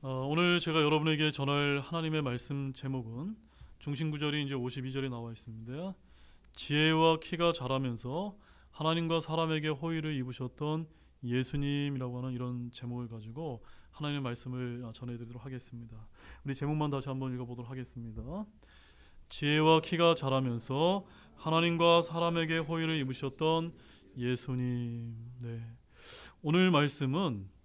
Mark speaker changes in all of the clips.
Speaker 1: 오늘 제가 여러분에게 전할 하나님의 말씀 제목은 중심 구절이 이제 52절에 나와 있습니다. 지혜와 키가 자라면서 하나님과 사람에게 호의를 입으셨던 예수님이라고 하는 이런 제목을 가지고 하나님의 말씀을 전해드리도록 하겠습니다. 우리 제목만 다시 한번 읽어보도록 하겠습니다. 지혜와 키가 자라면서 하나님과 사람에게 호의를 입으셨던 예수님. 네. 오늘 말씀은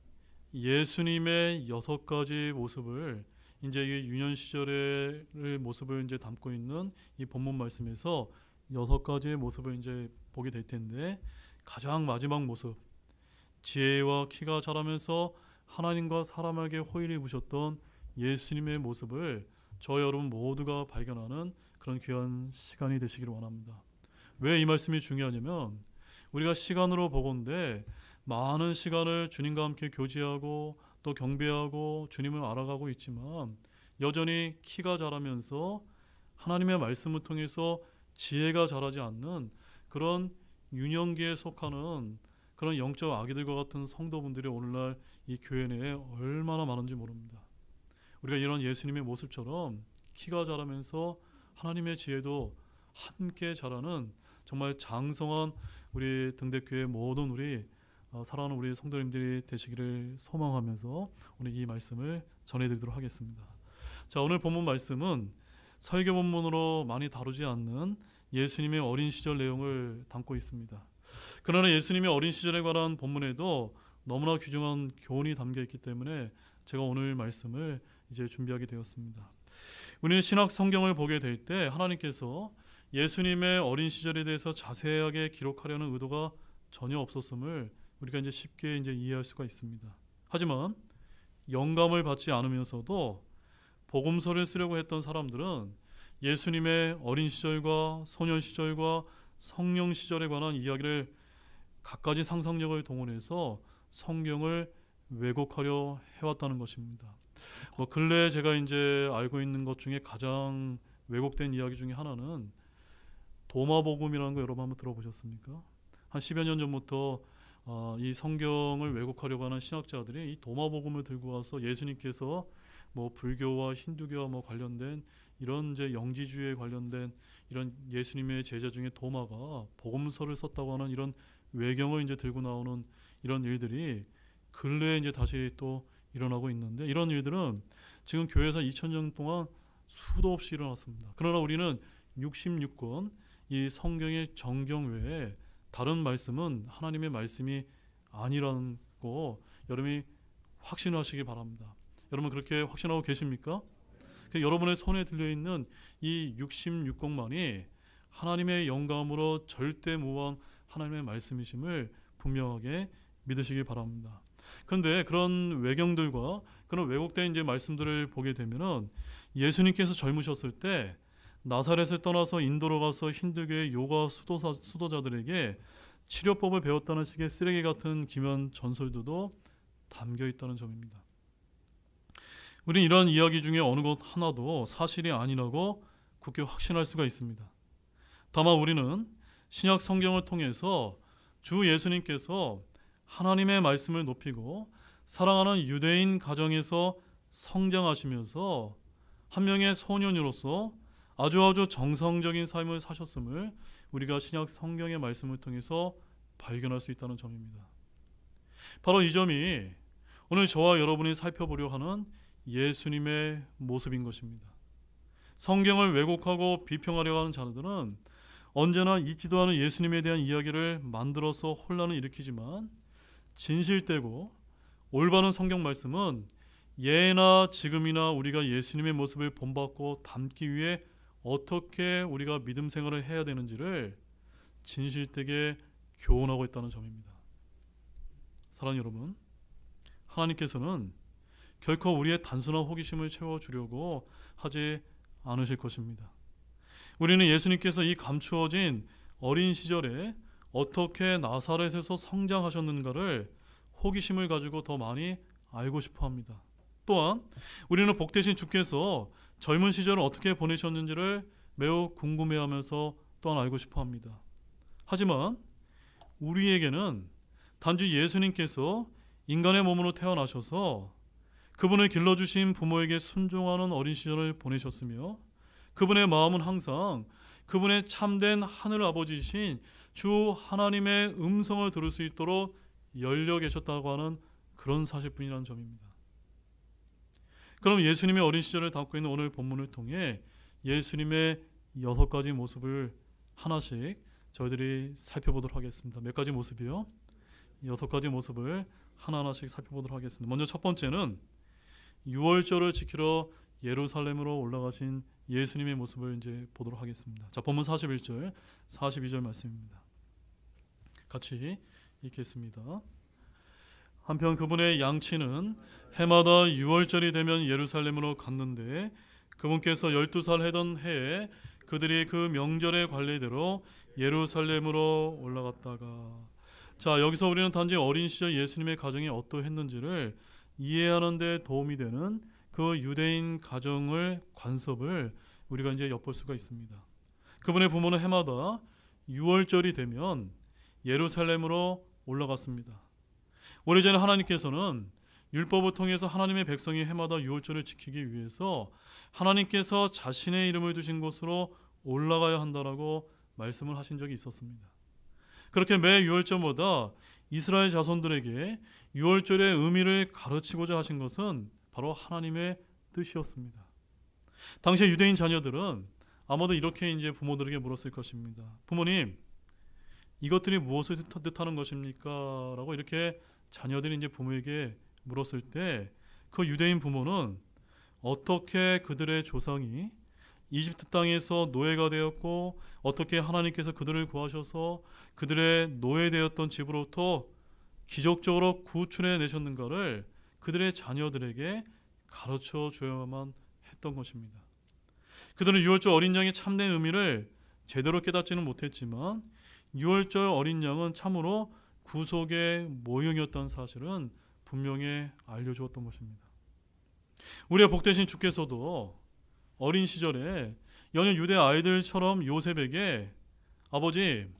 Speaker 1: 예수님의 6가지 모습을 이제 이 유년 시절의 모습을 이제 담고 있는 이 본문 말씀에서 6가지의 모습을 이제 보게 될 텐데, 가장 마지막 모습, 지혜와 키가 자라면서 하나님과 사람에게 호의를 입으셨던 예수님의 모습을 저 여러분 모두가 발견하는 그런 귀한 시간이 되시기를 원합니다. 왜 이 말씀이 중요하냐면, 우리가 시간으로 보건대 많은 시간을 주님과 함께 교제하고 또 경배하고 주님을 알아가고 있지만, 여전히 키가 자라면서 하나님의 말씀을 통해서 지혜가 자라지 않는 그런 유년기에 속하는 그런 영적 아기들과 같은 성도분들이 오늘날 이 교회 내에 얼마나 많은지 모릅니다. 우리가 이런 예수님의 모습처럼 키가 자라면서 하나님의 지혜도 함께 자라는 정말 장성한 우리 등대교회 모든 우리 사랑하는 우리 성도님들이 되시기를 소망하면서 오늘 이 말씀을 전해드리도록 하겠습니다. 자, 오늘 본문 말씀은 설교 본문으로 많이 다루지 않는 예수님의 어린 시절 내용을 담고 있습니다. 그러나 예수님의 어린 시절에 관한 본문에도 너무나 귀중한 교훈이 담겨 있기 때문에 제가 오늘 말씀을 이제 준비하게 되었습니다. 우리는 신약 성경을 보게 될 때 하나님께서 예수님의 어린 시절에 대해서 자세하게 기록하려는 의도가 전혀 없었음을 우리가 이제 쉽게 이제 이해할 수가 있습니다. 하지만 영감을 받지 않으면서도 복음서를 쓰려고 했던 사람들은 예수님의 어린 시절과 소년 시절과 성령 시절에 관한 이야기를 갖가지 상상력을 동원해서 성경을 왜곡하려 해왔다는 것입니다. 근래에 제가 이제 알고 있는 것 중에 가장 왜곡된 이야기 중에 하나는 도마복음이라는 거 여러분 한번 들어보셨습니까? 한 10여 년 전부터 이 성경을 왜곡하려고 하는 신학자들이 이 도마복음을 들고 와서 예수님께서 뭐 불교와 힌두교와 뭐 관련된 이런 이제 영지주의에 관련된 이런 예수님의 제자 중에 도마가 복음서를 썼다고 하는 이런 외경을 이제 들고 나오는 이런 일들이 근래에 이제 다시 또 일어나고 있는데, 이런 일들은 지금 교회에서 2000년 동안 수도 없이 일어났습니다. 그러나 우리는 66권 이 성경의 정경 외에 다른 말씀은 하나님의 말씀이 아니라는 거 여러분이 확신하시기 바랍니다. 여러분 그렇게 확신하고 계십니까? 여러분의 손에 들려있는 이 66권만이 하나님의 영감으로 절대 무한 하나님의 말씀이심을 분명하게 믿으시기 바랍니다. 그런데 그런 외경들과 그런 왜곡된 이제 말씀들을 보게 되면은, 예수님께서 젊으셨을 때 나사렛을 떠나서 인도로 가서 힌두교의 요가 수도자들에게 치료법을 배웠다는 식의 쓰레기 같은 기면 전설들도 담겨 있다는 점입니다. 우리는 이런 이야기 중에 어느 것 하나도 사실이 아니라고 굳게 확신할 수가 있습니다. 다만 우리는 신약 성경을 통해서 주 예수님께서 하나님의 말씀을 높이고 사랑하는 유대인 가정에서 성장하시면서 한 명의 소년으로서 아주 정상적인 삶을 사셨음을 우리가 신약 성경의 말씀을 통해서 발견할 수 있다는 점입니다. 바로 이 점이 오늘 저와 여러분이 살펴보려 하는 예수님의 모습인 것입니다. 성경을 왜곡하고 비평하려고 하는 자들은 언제나 있지도 않은 예수님에 대한 이야기를 만들어서 혼란을 일으키지만, 진실되고 올바른 성경 말씀은 예나 지금이나 우리가 예수님의 모습을 본받고 담기 위해 어떻게 우리가 믿음 생활을 해야 되는지를 진실되게 교훈하고 있다는 점입니다. 사랑하는 여러분, 하나님께서는 결코 우리의 단순한 호기심을 채워주려고 하지 않으실 것입니다. 우리는 예수님께서 이 감추어진 어린 시절에 어떻게 나사렛에서 성장하셨는가를 호기심을 가지고 더 많이 알고 싶어 합니다. 또한 우리는 복되신 주께서 젊은 시절을 어떻게 보내셨는지를 매우 궁금해하면서 또한 알고 싶어 합니다. 하지만 우리에게는 단지 예수님께서 인간의 몸으로 태어나셔서 그분을 길러주신 부모에게 순종하는 어린 시절을 보내셨으며 그분의 마음은 항상 그분의 참된 하늘 아버지이신 주 하나님의 음성을 들을 수 있도록 열려 계셨다고 하는 그런 사실뿐이라는 점입니다. 그럼 예수님의 어린 시절을 담고 있는 오늘 본문을 통해 예수님의 6가지 모습을 하나씩 저희들이 살펴보도록 하겠습니다. 몇 가지 모습이요? 6가지 모습을 하나하나씩 살펴보도록 하겠습니다. 먼저 첫 번째는 유월절을 지키러 예루살렘으로 올라가신 예수님의 모습을 이제 보도록 하겠습니다. 자, 본문 41절, 42절 말씀입니다. 같이 읽겠습니다. 한편 그분의 양치는 해마다 유월절이 되면 예루살렘으로 갔는데 그분께서 12살 해던 해에 그들이 그 명절의 관례대로 예루살렘으로 올라갔다가, 자, 여기서 우리는 단지 어린 시절 예수님의 가정이 어떠했는지를 이해하는 데 도움이 되는 그 유대인 가정을 관습을 우리가 이제 엿볼 수가 있습니다. 그분의 부모는 해마다 유월절이 되면 예루살렘으로 올라갔습니다. 오래전에 하나님께서는 율법을 통해서 하나님의 백성이 해마다 유월절을 지키기 위해서 하나님께서 자신의 이름을 두신 곳으로 올라가야 한다라고 말씀을 하신 적이 있었습니다. 그렇게 매 유월절마다 이스라엘 자손들에게 유월절의 의미를 가르치고자 하신 것은 바로 하나님의 뜻이었습니다. 당시 유대인 자녀들은 아마도 이렇게 이제 부모들에게 물었을 것입니다. 부모님, 이것들이 무엇을 뜻하는 것입니까? 라고 이렇게 자녀들이 이제 부모에게 물었을 때 그 유대인 부모는 어떻게 그들의 조상이 이집트 땅에서 노예가 되었고 어떻게 하나님께서 그들을 구하셔서 그들의 노예되었던 집으로부터 기적적으로 구출해 내셨는가를 그들의 자녀들에게 가르쳐 줘야만 했던 것입니다. 그들은 유월절 어린 양의 참된 의미를 제대로 깨닫지는 못했지만 유월절 어린 양은 참으로 구속의 모형이었다는 사실은 분명히 알려주었던 것입니다. 우리의 복되신 주께서도 어린 시절에 여느 유대 아이들처럼 요셉에게 아버지,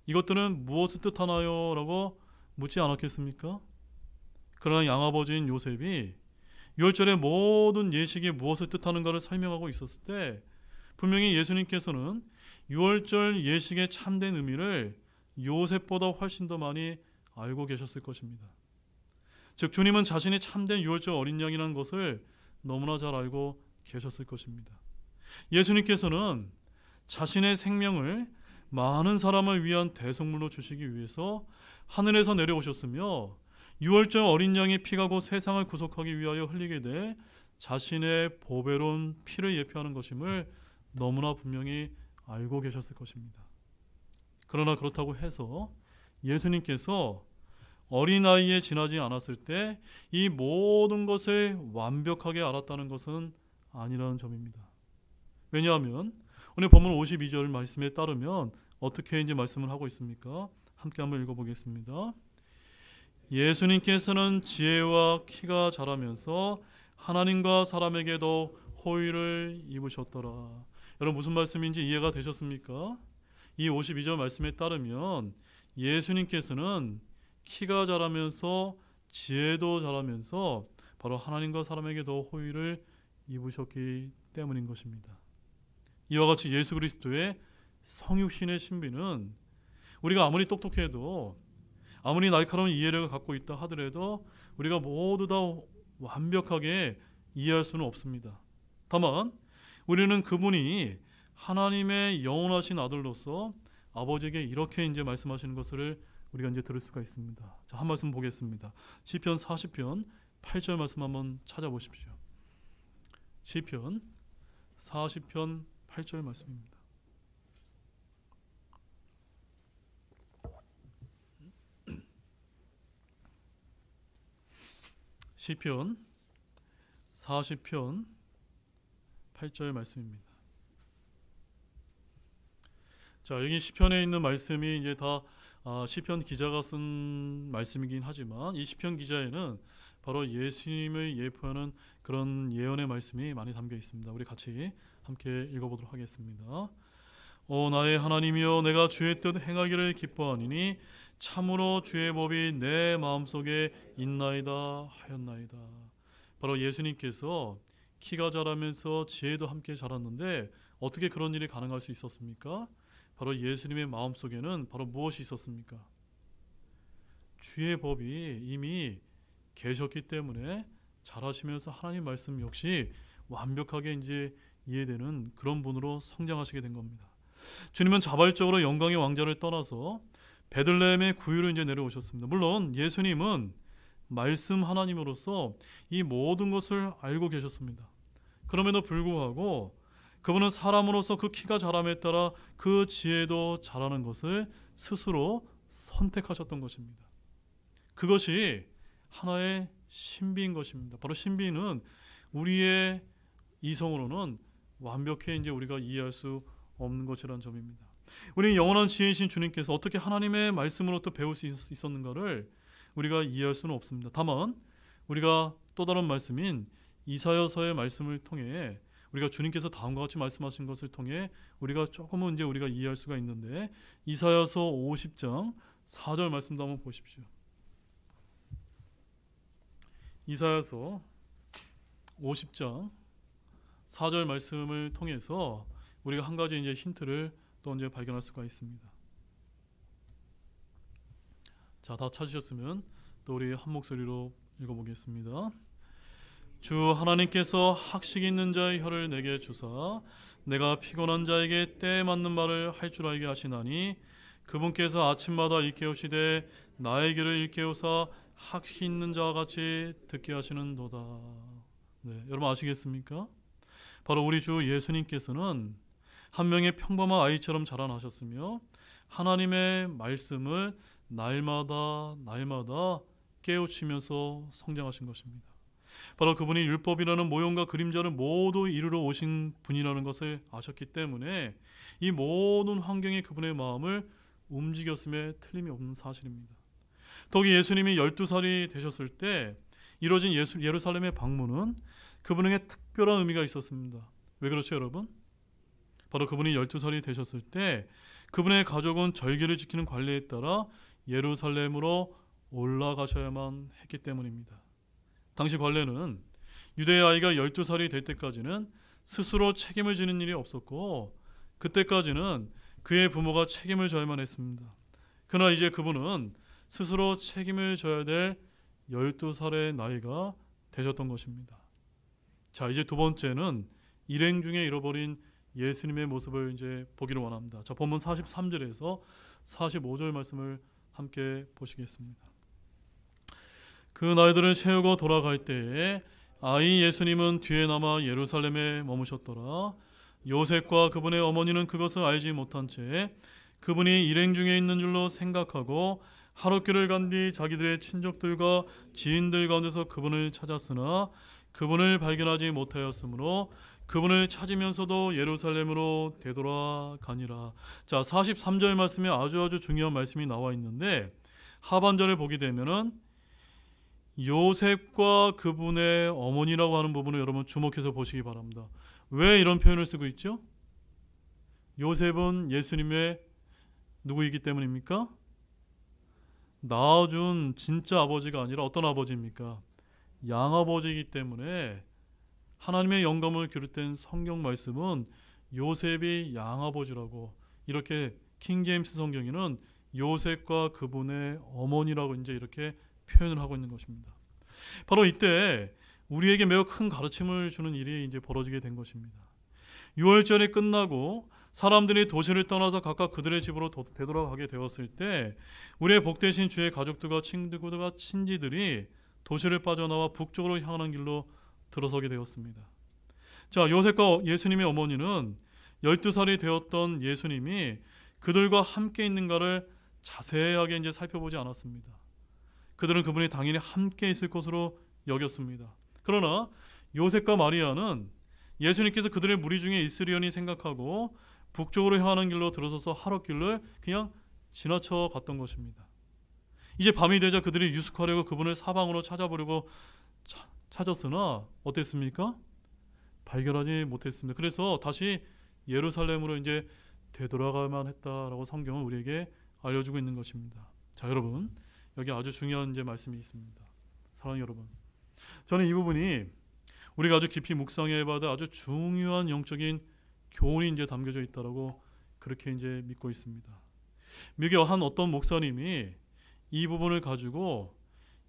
Speaker 1: 이것들은 무엇을 뜻하나요? 라고 묻지 않았겠습니까? 그러나 양아버지인 요셉이 유월절의 모든 예식이 무엇을 뜻하는가를 설명하고 있었을 때 분명히 예수님께서는 유월절 예식의 참된 의미를 요셉보다 훨씬 더 많이 알고 계셨을 것입니다. 즉 주님은 자신이 참된 유월절 어린 양이라는 것을 너무나 잘 알고 계셨을 것입니다. 예수님께서는 자신의 생명을 많은 사람을 위한 대속물로 주시기 위해서 하늘에서 내려오셨으며 유월절 어린 양의 피가 곧 세상을 구속하기 위하여 흘리게 돼 자신의 보배로운 피를 예표하는 것임을 너무나 분명히 알고 계셨을 것입니다. 그러나 그렇다고 해서 예수님께서 어린아이에 지나지 않았을 때 이 모든 것을 완벽하게 알았다는 것은 아니라는 점입니다. 왜냐하면 오늘 본문 52절 말씀에 따르면 어떻게 이제 말씀을 하고 있습니까? 함께 한번 읽어보겠습니다. 예수님께서는 지혜와 키가 자라면서 하나님과 사람에게도 호의를 입으셨더라. 여러분 무슨 말씀인지 이해가 되셨습니까? 이 52절 말씀에 따르면 예수님께서는 키가 자라면서 지혜도 자라면서 바로 하나님과 사람에게도 호의를 입으셨기 때문인 것입니다. 이와 같이 예수 그리스도의 성육신의 신비는 우리가 아무리 똑똑해도 아무리 날카로운 이해력을 갖고 있다 하더라도 우리가 모두 다 완벽하게 이해할 수는 없습니다. 다만 우리는 그분이 하나님의 영원하신 아들로서 아버지에게 이렇게 이제 말씀하시는 것을 우리가 이제 들을 수가 있습니다. 자, 한 말씀 보겠습니다. 시편 40편 8절 말씀 한번 찾아보십시오. 시편 40편 8절 말씀입니다. 시편 40편 8절 말씀입니다. 자, 여기 시편에 있는 말씀이 이제 다 시편 기자가 쓴 말씀이긴 하지만 이 시편 기자에는 바로 예수님을 예표하는 그런 예언의 말씀이 많이 담겨 있습니다. 우리 같이 함께 읽어보도록 하겠습니다. 오 나의 하나님이여, 내가 주의 뜻 행하기를 기뻐하니니 참으로 주의 법이 내 마음속에 있나이다 하였나이다. 바로 예수님께서 키가 자라면서 지혜도 함께 자랐는데 어떻게 그런 일이 가능할 수 있었습니까? 바로 예수님의 마음속에는 바로 무엇이 있었습니까? 주의 법이 이미 계셨기 때문에 자라시면서 하나님 말씀 역시 완벽하게 이제 이해되는 그런 분으로 성장하시게 된 겁니다. 주님은 자발적으로 영광의 왕자를 떠나서 베들레헴의 구유로 이제 내려오셨습니다. 물론 예수님은 말씀 하나님으로서 이 모든 것을 알고 계셨습니다. 그럼에도 불구하고 그분은 사람으로서 그 키가 자람에 따라 그 지혜도 자라는 것을 스스로 선택하셨던 것입니다. 그것이 하나의 신비인 것입니다. 바로 신비는 우리의 이성으로는 완벽히 이제 우리가 이해할 수 없는 것이라는 점입니다. 우리 영원한 지혜이신 주님께서 어떻게 하나님의 말씀으로부터 배울 수 있었는가를 우리가 이해할 수는 없습니다. 다만 우리가 또 다른 말씀인 이사야서의 말씀을 통해 우리가 주님께서 다음과 같이 말씀하신 것을 통해 우리가 조금은 이제 우리가 이해할 수가 있는데 이사야서 50장 4절 말씀도 한번 보십시오. 이사야서 50장 4절 말씀을 통해서 우리가 한 가지 이제 힌트를 또 이제 발견할 수가 있습니다. 자, 다 찾으셨으면 또 우리 한 목소리로 읽어보겠습니다. 주 하나님께서 학식 있는 자의 혀를 내게 주사 내가 피곤한 자에게 때에 맞는 말을 할 줄 알게 하시나니 그분께서 아침마다 일깨우시되 나의 귀를 일깨우사 학식 있는 자와 같이 듣게 하시는도다. 네, 여러분 아시겠습니까? 바로 우리 주 예수님께서는 한 명의 평범한 아이처럼 자라나셨으며 하나님의 말씀을 날마다 깨우치면서 성장하신 것입니다. 바로 그분이 율법이라는 모형과 그림자를 모두 이루러 오신 분이라는 것을 아셨기 때문에 이 모든 환경이 그분의 마음을 움직였음에 틀림이 없는 사실입니다. 더욱이 예수님이 12살이 되셨을 때 이루어진 예루살렘의 방문은 그분에게 특별한 의미가 있었습니다. 왜 그렇죠, 여러분? 바로 그분이 12살이 되셨을 때 그분의 가족은 절기를 지키는 관례에 따라 예루살렘으로 올라가셔야만 했기 때문입니다. 당시 관례는 유대의 아이가 12살이 될 때까지는 스스로 책임을 지는 일이 없었고 그때까지는 그의 부모가 책임을 져야만 했습니다. 그러나 이제 그분은 스스로 책임을 져야 될 12살의 나이가 되셨던 것입니다. 자, 이제 두 번째는 일행 중에 잃어버린 예수님의 모습을 이제 보기를 원합니다. 자, 본문 43절에서 45절 말씀을 함께 보시겠습니다. 그 나이들을 채우고 돌아갈 때에 아이 예수님은 뒤에 남아 예루살렘에 머무셨더라. 요셉과 그분의 어머니는 그것을 알지 못한 채 그분이 일행 중에 있는 줄로 생각하고 하룻길을 간 뒤 자기들의 친족들과 지인들 가운데서 그분을 찾았으나 그분을 발견하지 못하였으므로 그분을 찾으면서도 예루살렘으로 되돌아가니라. 자, 43절 말씀에 아주 중요한 말씀이 나와 있는데 하반절에 보게 되면은 요셉과 그분의 어머니라고 하는 부분을 여러분 주목해서 보시기 바랍니다. 왜 이런 표현을 쓰고 있죠? 요셉은 예수님의 누구이기 때문입니까? 낳아준 진짜 아버지가 아니라 어떤 아버지입니까? 양아버지이기 때문에 하나님의 영감을 비롯된 성경 말씀은 요셉이 양아버지라고 이렇게 킹제임스 성경에는 요셉과 그분의 어머니라고 이제 이렇게 표현을 하고 있는 것입니다. 바로 이때 우리에게 매우 큰 가르침을 주는 일이 이제 벌어지게 된 것입니다. 유월절이 끝나고 사람들이 도시를 떠나서 각각 그들의 집으로 되돌아가게 되었을 때 우리의 복되신 주의 가족들과 친구들과 친지들이 도시를 빠져나와 북쪽으로 향하는 길로 들어서게 되었습니다. 자, 요셉과 예수님의 어머니는 12살이 되었던 예수님이 그들과 함께 있는가를 자세하게 이제 살펴보지 않았습니다. 그들은 그분이 당연히 함께 있을 것으로 여겼습니다. 그러나 요셉과 마리아는 예수님께서 그들의 무리 중에 있으려니 생각하고 북쪽으로 향하는 길로 들어서서 하룻길을 그냥 지나쳐 갔던 것입니다. 이제 밤이 되자 그들이 유숙하려고 그분을 사방으로 찾아보려고 찾았으나 어땠습니까? 발견하지 못했습니다. 그래서 다시 예루살렘으로 이제 되돌아가야만 했다라고 성경은 우리에게 알려주고 있는 것입니다. 자, 여러분, 여기 아주 중요한 이제 말씀이 있습니다. 사랑하는 여러분, 저는 이 부분이 우리가 아주 깊이 묵상해봐야 될 아주 중요한 영적인 교훈이 이제 담겨져 있다라고 그렇게 이제 믿고 있습니다. 미국의 한 어떤 목사님이 이 부분을 가지고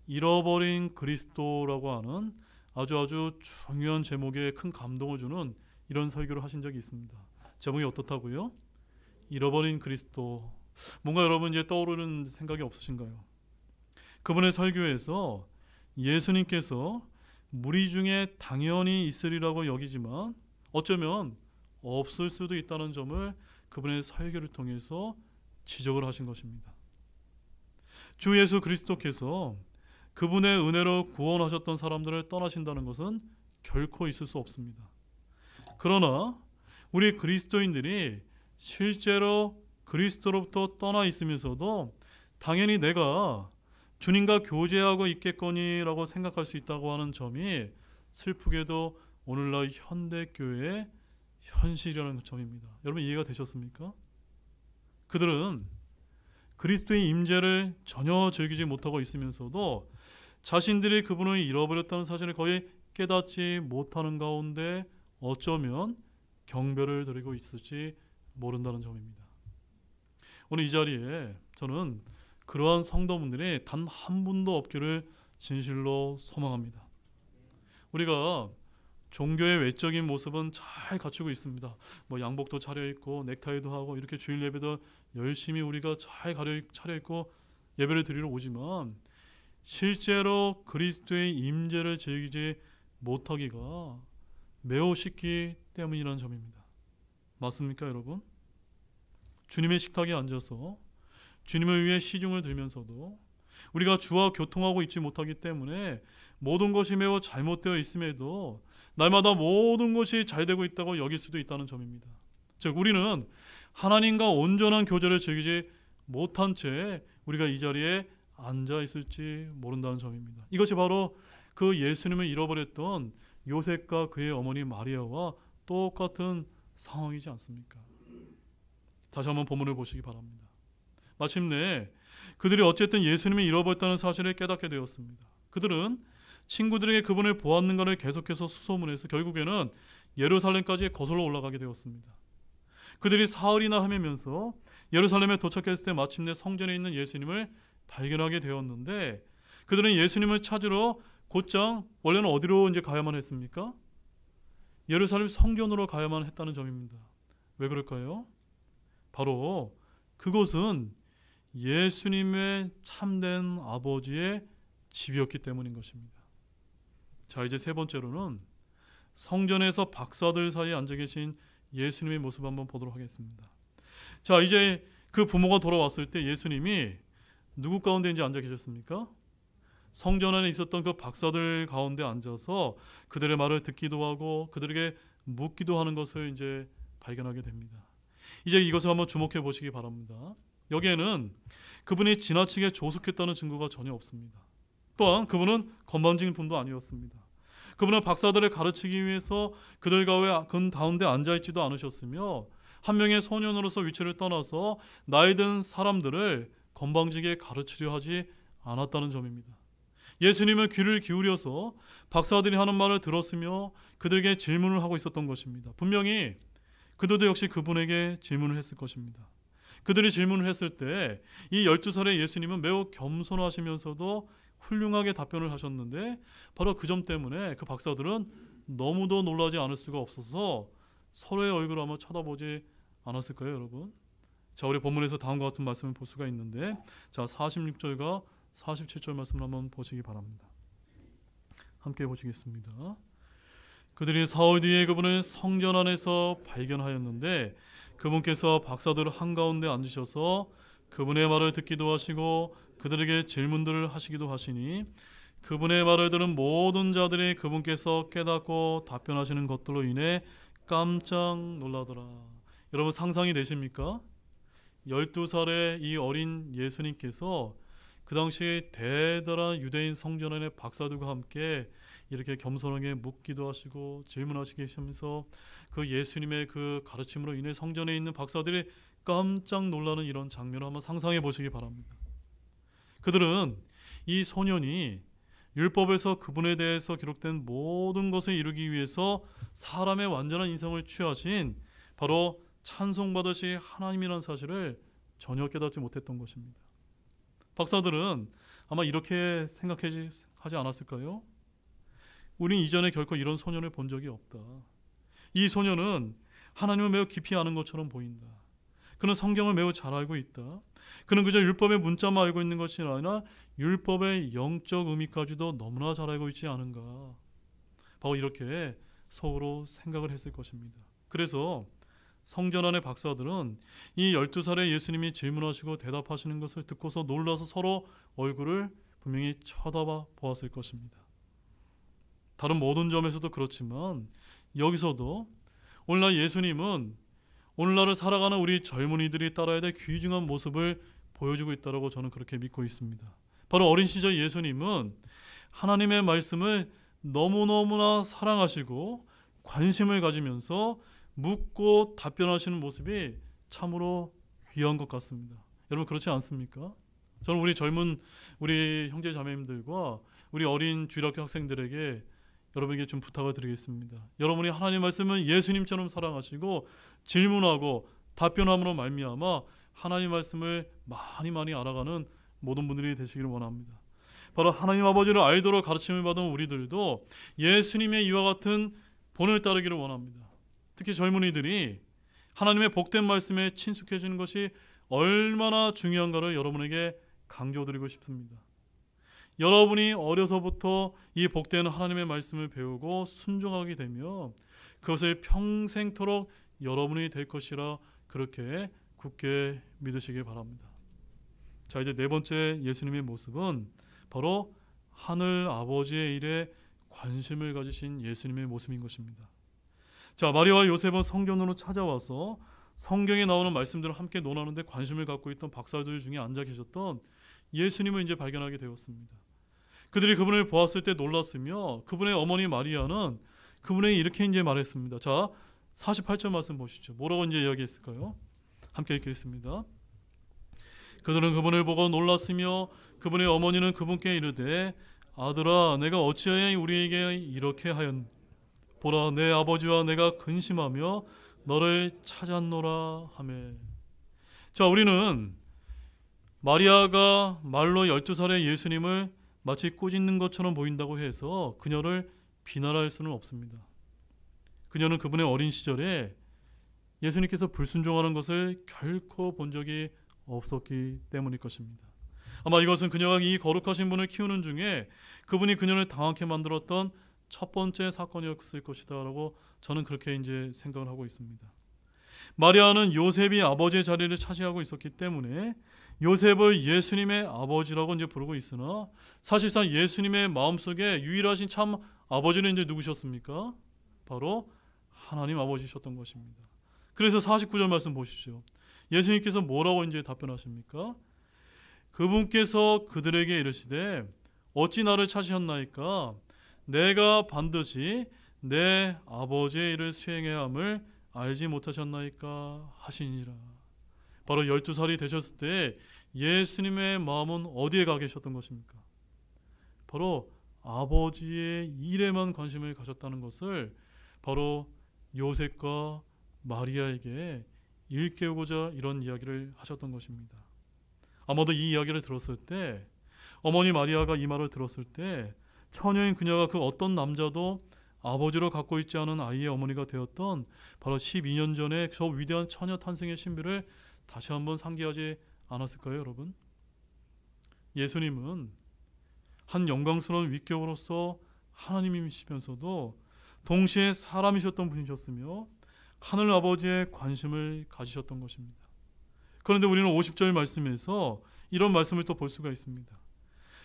Speaker 1: 잃어버린 그리스도라고 하는 아주 중요한 제목에 큰 감동을 주는 이런 설교를 하신 적이 있습니다. 제목이 어떻다고요? 잃어버린 그리스도. 뭔가 여러분 이제 떠오르는 생각이 없으신가요? 그분의 설교에서 예수님께서 무리 중에 당연히 있으리라고 여기지만 어쩌면 없을 수도 있다는 점을 그분의 설교를 통해서 지적을 하신 것입니다. 주 예수 그리스도께서 그분의 은혜로 구원하셨던 사람들을 떠나신다는 것은 결코 있을 수 없습니다. 그러나 우리 그리스도인들이 실제로 그리스도로부터 떠나 있으면서도 당연히 내가 주님과 교제하고 있겠거니라고 생각할 수 있다고 하는 점이 슬프게도 오늘날 현대교회의 현실이라는 점입니다. 여러분 이해가 되셨습니까? 그들은 그리스도의 임재를 전혀 즐기지 못하고 있으면서도 자신들이 그분을 잃어버렸다는 사실을 거의 깨닫지 못하는 가운데 어쩌면 경배를 드리고 있을지 모른다는 점입니다. 오늘 이 자리에 저는 그러한 성도분들이 단 한 분도 없기를 진실로 소망합니다. 우리가 종교의 외적인 모습은 잘 갖추고 있습니다. 뭐 양복도 차려입고 넥타이도 하고 이렇게 주일 예배도 열심히 우리가 잘 차려입고 예배를 드리러 오지만 실제로 그리스도의 임재를 즐기지 못하기가 매우 쉽기 때문이라는 점입니다. 맞습니까 여러분? 주님의 식탁에 앉아서 주님을 위해 시중을 들면서도 우리가 주와 교통하고 있지 못하기 때문에 모든 것이 매우 잘못되어 있음에도 날마다 모든 것이 잘 되고 있다고 여길 수도 있다는 점입니다. 즉 우리는 하나님과 온전한 교제를 즐기지 못한 채 우리가 이 자리에 앉아 있을지 모른다는 점입니다. 이것이 바로 그 예수님을 잃어버렸던 요셉과 그의 어머니 마리아와 똑같은 상황이지 않습니까? 다시 한번 본문을 보시기 바랍니다. 마침내 그들이 어쨌든 예수님을 잃어버렸다는 사실을 깨닫게 되었습니다. 그들은 친구들에게 그분을 보았는가를 계속해서 수소문해서 결국에는 예루살렘까지 거슬러 올라가게 되었습니다. 그들이 사흘이나 헤매면서 예루살렘에 도착했을 때 마침내 성전에 있는 예수님을 발견하게 되었는데 그들은 예수님을 찾으러 곧장 원래는 어디로 이제 가야만 했습니까? 예루살렘 성전으로 가야만 했다는 점입니다. 왜 그럴까요? 바로 그곳은 예수님의 참된 아버지의 집이었기 때문인 것입니다. 자, 이제 세 번째로는 성전에서 박사들 사이에 앉아 계신 예수님의 모습 한번 보도록 하겠습니다. 자, 이제 그 부모가 돌아왔을 때 예수님이 누구 가운데 이제 앉아 계셨습니까? 성전 안에 있었던 그 박사들 가운데 앉아서 그들의 말을 듣기도 하고 그들에게 묻기도 하는 것을 이제 발견하게 됩니다. 이제 이것을 한번 주목해 보시기 바랍니다. 여기에는 그분이 지나치게 조숙했다는 증거가 전혀 없습니다. 또한 그분은 건방진 분도 아니었습니다. 그분은 박사들을 가르치기 위해서 그들 가운데 앉아있지도 않으셨으며 한 명의 소년으로서 위치를 떠나서 나이 든 사람들을 건방지게 가르치려 하지 않았다는 점입니다. 예수님은 귀를 기울여서 박사들이 하는 말을 들었으며 그들에게 질문을 하고 있었던 것입니다. 분명히 그들도 역시 그분에게 질문을 했을 것입니다. 그들이 질문을 했을 때 이 12살의 예수님은 매우 겸손하시면서도 훌륭하게 답변을 하셨는데 바로 그 점 때문에 그 박사들은 너무도 놀라지 않을 수가 없어서 서로의 얼굴을 한번 쳐다보지 않았을까요, 여러분? 자, 우리 본문에서 다음과 같은 말씀을 볼 수가 있는데 자, 46절과 47절 말씀을 한번 보시기 바랍니다. 함께 보시겠습니다. 그들이 사흘 뒤에 그분을 성전 안에서 발견하였는데 그분께서 박사들 한가운데 앉으셔서 그분의 말을 듣기도 하시고 그들에게 질문들을 하시기도 하시니 그분의 말을 들은 모든 자들이 그분께서 깨닫고 답변하시는 것들로 인해 깜짝 놀라더라. 여러분 상상이 되십니까? 12살의 이 어린 예수님께서 그 당시 대단한 유대인 성전 안의 박사들과 함께 이렇게 겸손하게 묻기도 하시고 질문하시게 하시면서 그 예수님의 그 가르침으로 인해 성전에 있는 박사들이 깜짝 놀라는 이런 장면을 한번 상상해 보시기 바랍니다. 그들은 이 소년이 율법에서 그분에 대해서 기록된 모든 것을 이루기 위해서 사람의 완전한 인성을 취하신 바로 찬송받으실 하나님이라는 사실을 전혀 깨닫지 못했던 것입니다. 박사들은 아마 이렇게 생각하지 않았을까요? 우린 이전에 결코 이런 소년을 본 적이 없다. 이 소년은 하나님을 매우 깊이 아는 것처럼 보인다. 그는 성경을 매우 잘 알고 있다. 그는 그저 율법의 문자만 알고 있는 것이 아니라 율법의 영적 의미까지도 너무나 잘 알고 있지 않은가. 바로 이렇게 속으로 생각을 했을 것입니다. 그래서 성전 안의 박사들은 이 12살의 예수님이 질문하시고 대답하시는 것을 듣고서 놀라서 서로 얼굴을 분명히 쳐다봐 보았을 것입니다. 다른 모든 점에서도 그렇지만 여기서도 오늘날 예수님은 오늘날을 살아가는 우리 젊은이들이 따라야 될 귀중한 모습을 보여주고 있다고 저는 그렇게 믿고 있습니다. 바로 어린 시절 예수님은 하나님의 말씀을 너무너무나 사랑하시고 관심을 가지면서 묻고 답변하시는 모습이 참으로 귀한 것 같습니다. 여러분 그렇지 않습니까? 저는 우리 형제 자매님들과 우리 어린 주일학교 학생들에게 여러분에게 좀 부탁을 드리겠습니다. 여러분이 하나님 말씀을 예수님처럼 사랑하시고 질문하고 답변함으로 말미암아 하나님 말씀을 많이 알아가는 모든 분들이 되시기를 원합니다. 바로 하나님 아버지를 알도록 가르침을 받은 우리들도 예수님의 이와 같은 본을 따르기를 원합니다. 특히 젊은이들이 하나님의 복된 말씀에 친숙해지는 것이 얼마나 중요한가를 여러분에게 강조드리고 싶습니다. 여러분이 어려서부터 이 복된 하나님의 말씀을 배우고 순종하게 되면 그것을 평생토록 여러분이 될 것이라 그렇게 굳게 믿으시길 바랍니다. 자, 이제 네 번째 예수님의 모습은 바로 하늘 아버지의 일에 관심을 가지신 예수님의 모습인 것입니다. 자, 마리아와 요셉은 성전으로 찾아와서 성경에 나오는 말씀들을 함께 논하는데 관심을 갖고 있던 박사들 중에 앉아 계셨던 예수님을 이제 발견하게 되었습니다. 그들이 그분을 보았을 때 놀랐으며 그분의 어머니 마리아는 그분에게 이렇게 이제 말했습니다. 자, 48절 말씀 보시죠. 뭐라고 이제 이야기했을까요? 함께 읽겠습니다. 그들은 그분을 보고 놀랐으며 그분의 어머니는 그분께 이르되 아들아 내가 어찌하여 우리에게 이렇게 하였 보라 내 아버지와 내가 근심하며 너를 찾았노라 하매. 자, 우리는 마리아가 말로 12살의 예수님을 마치 꾸짖는 것처럼 보인다고 해서 그녀를 비난할 수는 없습니다. 그녀는 그분의 어린 시절에 예수님께서 불순종하는 것을 결코 본 적이 없었기 때문일 것입니다. 아마 이것은 그녀가 이 거룩하신 분을 키우는 중에 그분이 그녀를 당하게 만들었던 첫 번째 사건이었을 것이다 라고 저는 그렇게 이제 생각을 하고 있습니다. 마리아는 요셉이 아버지의 자리를 차지하고 있었기 때문에 요셉을 예수님의 아버지라고 이제 부르고 있으나 사실상 예수님의 마음속에 유일하신 참 아버지는 이제 누구셨습니까? 바로 하나님 아버지셨던 것입니다. 그래서 49절 말씀 보시죠. 예수님께서 뭐라고 이제 답변하십니까? 그분께서 그들에게 이르시되 어찌 나를 찾으셨나이까? 내가 반드시 내 아버지의 일을 수행해야 함을 알지 못하셨나이까 하시니라. 바로 12살이 되셨을 때 예수님의 마음은 어디에 가 계셨던 것입니까? 바로 아버지의 일에만 관심을 가졌다는 것을 바로 요셉과 마리아에게 일깨우고자 이런 이야기를 하셨던 것입니다. 아마도 이 이야기를 들었을 때 어머니 마리아가 이 말을 들었을 때 처녀인 그녀가 그 어떤 남자도 아버지로 갖고 있지 않은 아이의 어머니가 되었던 바로 12년 전에 저 위대한 처녀 탄생의 신비를 다시 한번 상기하지 않았을까요, 여러분? 예수님은 한 영광스러운 위격으로서 하나님이시면서도 동시에 사람이셨던 분이셨으며 하늘 아버지의 관심을 가지셨던 것입니다. 그런데 우리는 50절 말씀에서 이런 말씀을 또 볼 수가 있습니다.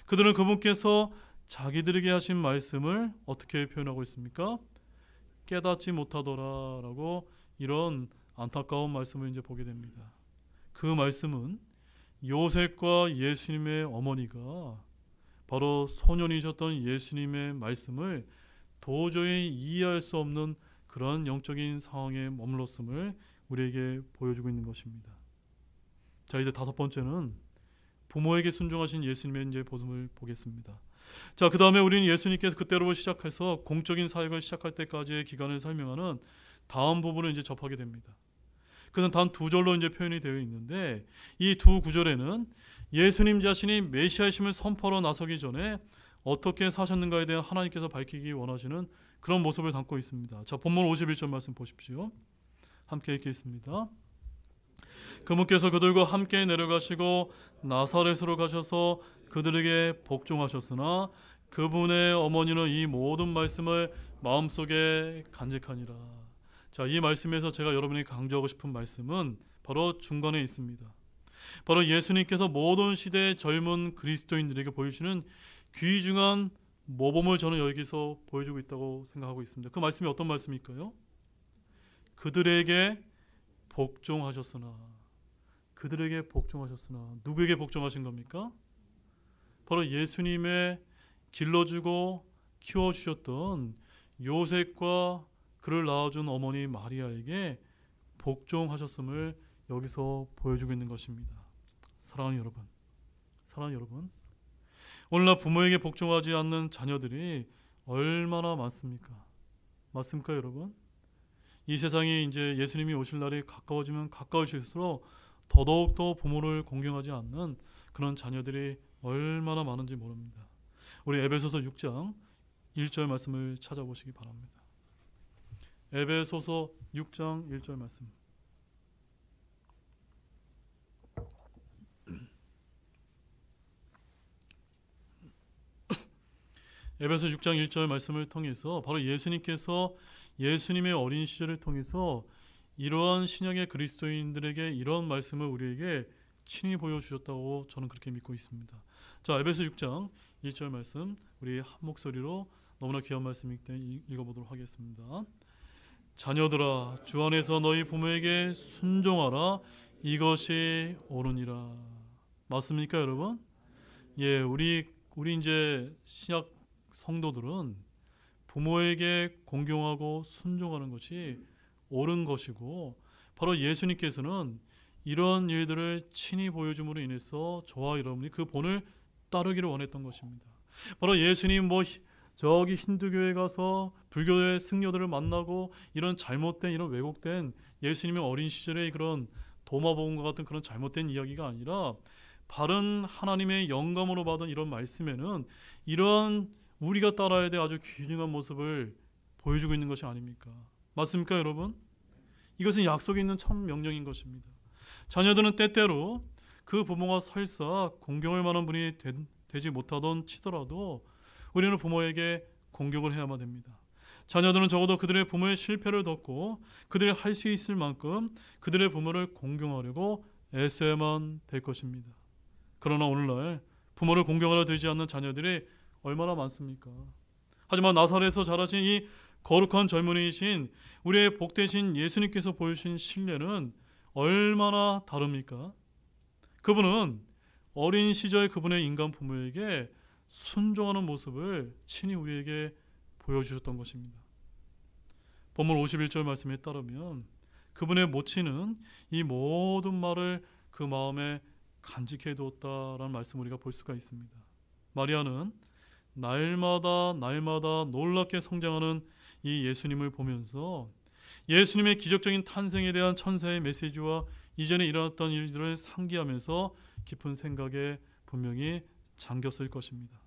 Speaker 1: 그들은 그분께서 자기들에게 하신 말씀을 어떻게 표현하고 있습니까? 깨닫지 못하더라라고 이런 안타까운 말씀을 이제 보게 됩니다. 그 말씀은 요셉과 예수님의 어머니가 바로 소년이셨던 예수님의 말씀을 도저히 이해할 수 없는 그런 영적인 상황에 머물렀음을 우리에게 보여주고 있는 것입니다. 자, 이제 다섯 번째는 부모에게 순종하신 예수님의 이제 모습을 보겠습니다. 자, 그 다음에 우리는 예수님께서 그때로 시작해서 공적인 사역을 시작할 때까지의 기간을 설명하는 다음 부분을 이제 접하게 됩니다. 그것은 단 두 절로 이제 표현이 되어 있는데, 이 두 구절에는 예수님 자신이 메시아심을 선포하러 나서기 전에 어떻게 사셨는가에 대한 하나님께서 밝히기 원하시는 그런 모습을 담고 있습니다. 자, 본문 51절 말씀 보십시오. 함께 읽겠습니다. 그분께서 그들과 함께 내려가시고 나사렛으로 가셔서 그들에게 복종하셨으나 그분의 어머니는 이 모든 말씀을 마음속에 간직하니라. 자, 이 말씀에서 제가 여러분에게 강조하고 싶은 말씀은 바로 중간에 있습니다. 바로 예수님께서 모든 시대의 젊은 그리스도인들에게 보여주는 귀중한 모범을 저는 여기서 보여주고 있다고 생각하고 있습니다. 그 말씀이 어떤 말씀일까요? 그들에게 복종하셨으나. 그들에게 복종하셨으나. 누구에게 복종하신 겁니까? 바로 예수님의 길러주고 키워주셨던 요셉과 그를 낳아준 어머니 마리아에게 복종하셨음을 여기서 보여주고 있는 것입니다. 사랑하는 여러분, 사랑하는 여러분, 오늘날 부모에게 복종하지 않는 자녀들이 얼마나 많습니까? 맞습니까, 여러분? 이 세상이 이제 예수님이 오실 날이 가까워지면 가까워질수록 더더욱더 부모를 공경하지 않는 그런 자녀들이 얼마나 많은지 모릅니다. 우리 에베소서 6장 1절 말씀을 찾아보시기 바랍니다. 에베소서 6장 1절 말씀. 에베소 6장 1절 말씀을 통해서 바로 예수님께서 예수님의 어린 시절을 통해서 이러한 신약의 그리스도인들에게 이런 말씀을 우리에게 친히 보여주셨다고 저는 그렇게 믿고 있습니다. 자, 에베소 6장 1절 말씀 우리 한 목소리로 너무나 귀한 말씀이기 때문에 읽어보도록 하겠습니다. 자녀들아, 주 안에서 너희 부모에게 순종하라. 이것이 옳으니라. 맞습니까, 여러분? 예, 우리 이제 신약 성도들은 부모에게 공경하고 순종하는 것이 옳은 것이고, 바로 예수님께서는 이런 일들을 친히 보여줌으로 인해서 저와 여러분이 그 본을 따르기를 원했던 것입니다. 바로 예수님 저기 힌두교에 가서 불교의 승려들을 만나고 이런 잘못된, 이런 왜곡된 예수님의 어린 시절의 그런 도마복음과 같은 그런 잘못된 이야기가 아니라 바른 하나님의 영감으로 받은 이런 말씀에는 이런 우리가 따라야 될 아주 귀중한 모습을 보여주고 있는 것이 아닙니까? 맞습니까, 여러분? 이것은 약속이 있는 첫 명령인 것입니다. 자녀들은 때때로 그 부모가 설사 공경할 만한 분이 되지 못하던 치더라도 우리는 부모에게 공경을 해야만 됩니다. 자녀들은 적어도 그들의 부모의 실패를 덮고 그들이 할 수 있을 만큼 그들의 부모를 공경하려고 애써야만 될 것입니다. 그러나 오늘날 부모를 공경하려 되지 않는 자녀들이 얼마나 많습니까? 하지만 나사렛에서 자라신 이 거룩한 젊은이이신 우리의 복되신 예수님께서 보여주신 신뢰는 얼마나 다릅니까? 그분은 어린 시절 그분의 인간 부모에게 순종하는 모습을 친히 우리에게 보여주셨던 것입니다. 본문 51절 말씀에 따르면 그분의 모친은 이 모든 말을 그 마음에 간직해 두었다라는 말씀을 우리가 볼 수가 있습니다. 마리아는 날마다 놀랍게 성장하는 이 예수님을 보면서 예수님의 기적적인 탄생에 대한 천사의 메시지와 이전에 일어났던 일들을 상기하면서 깊은 생각에 분명히 잠겼을 것입니다.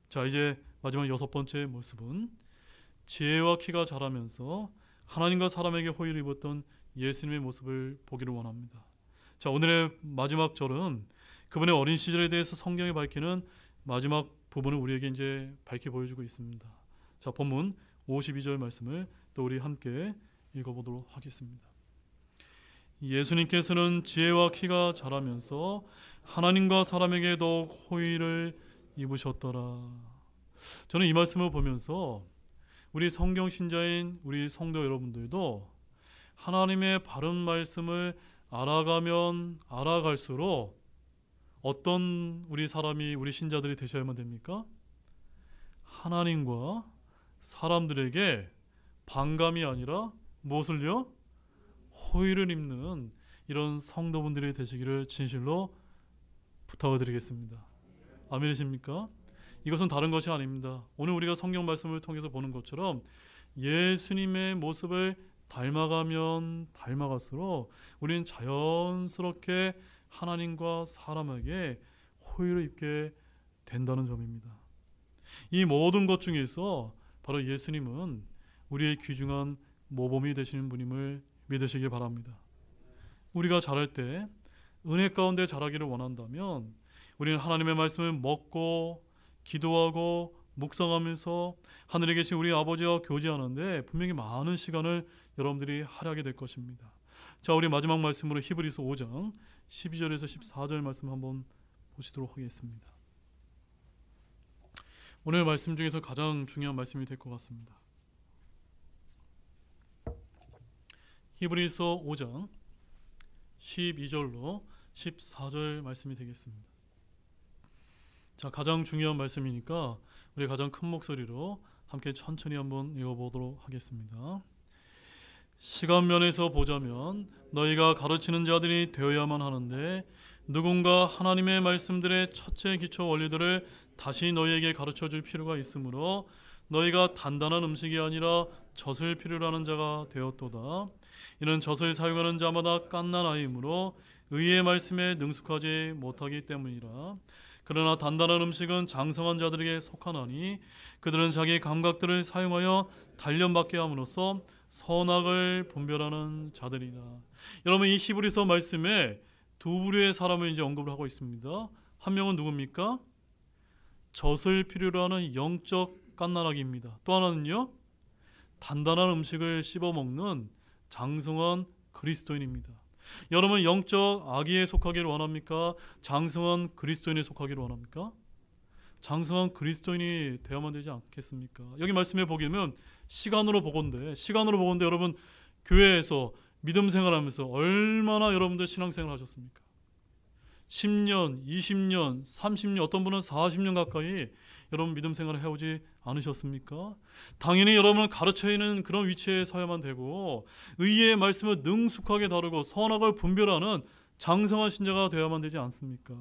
Speaker 1: 자, 이제 마지막 6번째 모습은 지혜와 키가 자라면서 하나님과 사람에게 호의를 입었던 예수님의 모습을 보기를 원합니다. 자, 오늘의 마지막 절은 그분의 어린 시절에 대해서 성경이 밝히는 마지막 부분을 우리에게 이제 밝히 보여주고 있습니다. 자, 본문 52절 말씀을 또 우리 함께 읽어보도록 하겠습니다. 예수님께서는 지혜와 키가 자라면서 하나님과 사람에게 더욱 호의를 입으셨더라. 저는 이 말씀을 보면서 우리 성경 신자인 우리 성도 여러분들도 하나님의 바른 말씀을 알아가면 알아갈수록 어떤 우리 신자들이 되셔야만 됩니까? 하나님과 사람들에게 반감이 아니라 무엇을요? 호의를 입는 이런 성도분들이 되시기를 진실로 부탁을 드리겠습니다. 아멘이십니까? 이것은 다른 것이 아닙니다. 오늘 우리가 성경 말씀을 통해서 보는 것처럼 예수님의 모습을 닮아가면 닮아갈수록 우리는 자연스럽게 하나님과 사람에게 호의를 입게 된다는 점입니다. 이 모든 것 중에서 바로 예수님은 우리의 귀중한 모범이 되시는 분임을 믿으시기 바랍니다. 우리가 자랄 때 은혜 가운데 자라기를 원한다면 우리는 하나님의 말씀을 먹고 기도하고 묵상하면서 하늘에 계신 우리 아버지와 교제하는데 분명히 많은 시간을 여러분들이 할애하게 될 것입니다. 자, 우리 마지막 말씀으로 히브리서 5장 12절에서 14절 말씀 한번 보시도록 하겠습니다. 오늘 말씀 중에서 가장 중요한 말씀이 될 것 같습니다. 히브리서 5장 12절로 14절 말씀이 되겠습니다. 자, 가장 중요한 말씀이니까 우리 가장 큰 목소리로 함께 천천히 한번 읽어보도록 하겠습니다. 시간면에서 보자면 너희가 가르치는 자들이 되어야만 하는데 누군가 하나님의 말씀들의 첫째 기초 원리들을 다시 너희에게 가르쳐줄 필요가 있으므로 너희가 단단한 음식이 아니라 젖을 필요로 하는 자가 되었도다. 이는 젖을 사용하는 자마다 갓난아이이므로 의의 말씀에 능숙하지 못하기 때문이라. 그러나 단단한 음식은 장성한 자들에게 속하나니 그들은 자기 감각들을 사용하여 단련받게 함으로써 선악을 분별하는 자들이라. 여러분, 이 히브리서 말씀에 두 부류의 사람을 이제 언급을 하고 있습니다. 한 명은 누굽니까? 젖을 필요로 하는 영적 갓난아기입니다. 또 하나는요, 단단한 음식을 씹어 먹는 장성한 그리스도인입니다. 여러분, 영적 아기에 속하기를 원합니까? 장성한 그리스도인에 속하기를 원합니까? 장성한 그리스도인이 되어야만 되지 않겠습니까? 여기 말씀해 보기면 시간으로 보건대 여러분, 교회에서 믿음 생활하면서 얼마나 여러분들 신앙생활 하셨습니까? 10년, 20년, 30년, 어떤 분은 40년 가까이 여러분 믿음 생활을 해오지 않으셨습니까? 당연히 여러분은 가르쳐있는 그런 위치에 서야만 되고 의의 말씀을 능숙하게 다루고 선악을 분별하는 장성한 신자가 되어야만 되지 않습니까?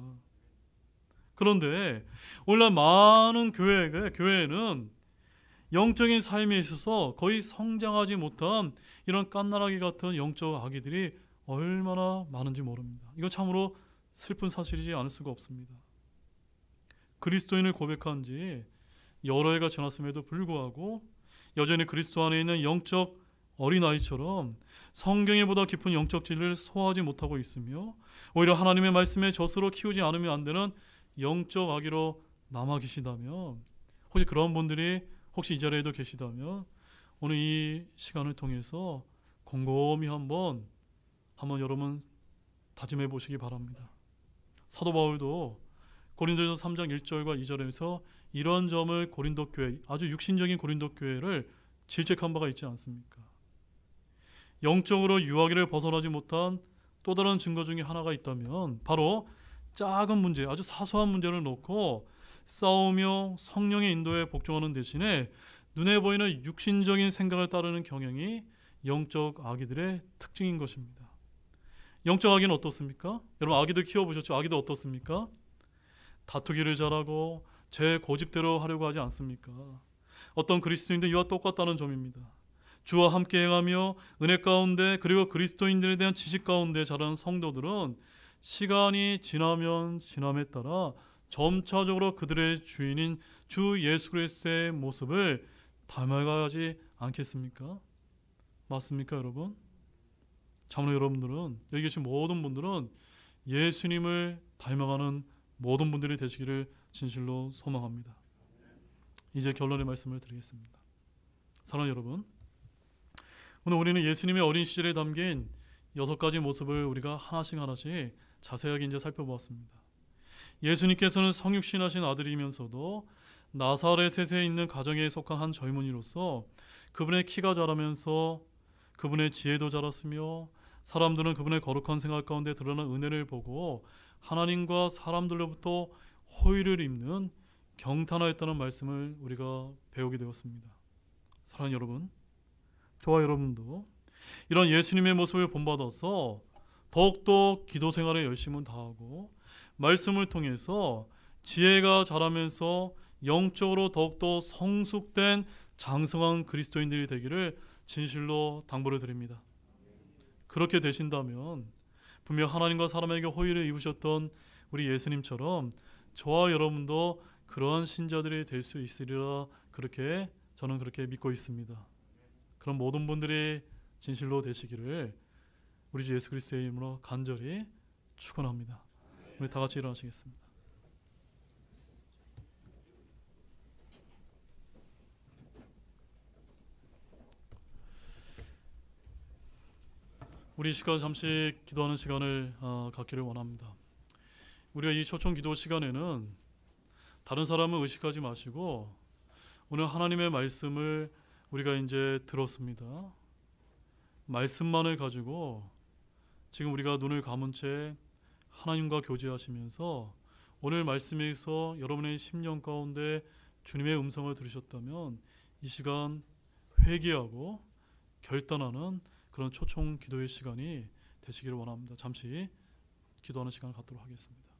Speaker 1: 그런데 오늘날 많은 교회에는 영적인 삶에 있어서 거의 성장하지 못한 이런 갓난아기 같은 영적 아기들이 얼마나 많은지 모릅니다. 이건 참으로 슬픈 사실이지 않을 수가 없습니다. 그리스도인을 고백한 지 여러 해가 지났음에도 불구하고 여전히 그리스도 안에 있는 영적 어린아이처럼 성경에 보다 깊은 영적 진리를 소화하지 못하고 있으며 오히려 하나님의 말씀에 젖으로 키우지 않으면 안 되는 영적 아기로 남아 계시다면, 혹시 그런 분들이 혹시 이 자리에도 계시다면 오늘 이 시간을 통해서 곰곰이 한번 여러분 다짐해 보시기 바랍니다. 사도 바울도 고린도전서 3장 1절과 2절에서 이런 점을 고린도 교회, 아주 육신적인 고린도 교회를 질책한 바가 있지 않습니까? 영적으로 유아기를 벗어나지 못한 또 다른 증거 중에 하나가 있다면 바로 작은 문제, 아주 사소한 문제를 놓고 싸우며 성령의 인도에 복종하는 대신에 눈에 보이는 육신적인 생각을 따르는 경향이 영적 아기들의 특징인 것입니다. 영적 아기는 어떻습니까? 여러분, 아기들 키워보셨죠? 아기들 어떻습니까? 다투기를 잘하고 제 고집대로 하려고 하지 않습니까? 어떤 그리스도인들 이와 똑같다는 점입니다. 주와 함께 행하며 은혜 가운데 그리고 그리스도인들에 대한 지식 가운데 자라는 성도들은 시간이 지나면 지남에 따라 점차적으로 그들의 주인인 주 예수 그리스도의 모습을 닮아가지 않겠습니까? 맞습니까, 여러분? 참으로 여러분들은, 여기 계신 모든 분들은 예수님을 닮아가는 모든 분들이 되시기를 진실로 소망합니다. 이제 결론의 말씀을 드리겠습니다. 사랑하는 여러분, 오늘 우리는 예수님의 어린 시절에 담긴 6가지 모습을 우리가 하나씩 자세하게 이제 살펴보았습니다. 예수님께서는 성육신하신 아들이면서도 나사렛에 있는 가정에 속한 한 젊은이로서 그분의 키가 자라면서 그분의 지혜도 자랐으며 사람들은 그분의 거룩한 생활 가운데 드러난 은혜를 보고 하나님과 사람들로부터 호의를 입는 경탄하였다는 말씀을 우리가 배우게 되었습니다. 사랑하는 여러분, 저와 여러분도 이런 예수님의 모습을 본받아서 더욱더 기도 생활에 열심을 다하고 말씀을 통해서 지혜가 자라면서 영적으로 더욱더 성숙된 장성한 그리스도인들이 되기를 진실로 당부를 드립니다. 그렇게 되신다면 분명 하나님과 사람에게 호의를 입으셨던 우리 예수님처럼 저와 여러분도 그러한 신자들이 될 수 있으리라, 그렇게 저는 그렇게 믿고 있습니다. 그런 모든 분들이 진실로 되시기를 우리 주 예수 그리스도의 이름으로 간절히 축원합니다. 우리 다 같이 일어나시겠습니다. 우리 이 시간 잠시 기도하는 시간을 갖기를 원합니다. 우리가 이 초청 기도 시간에는 다른 사람을 의식하지 마시고 오늘 하나님의 말씀을 우리가 이제 들었습니다. 말씀만을 가지고 지금 우리가 눈을 감은 채 하나님과 교제하시면서 오늘 말씀에서 여러분의 심령 가운데 주님의 음성을 들으셨다면 이 시간 회개하고 결단하는 그런 초청 기도의 시간이 되시기를 원합니다. 잠시 기도하는 시간을 갖도록 하겠습니다.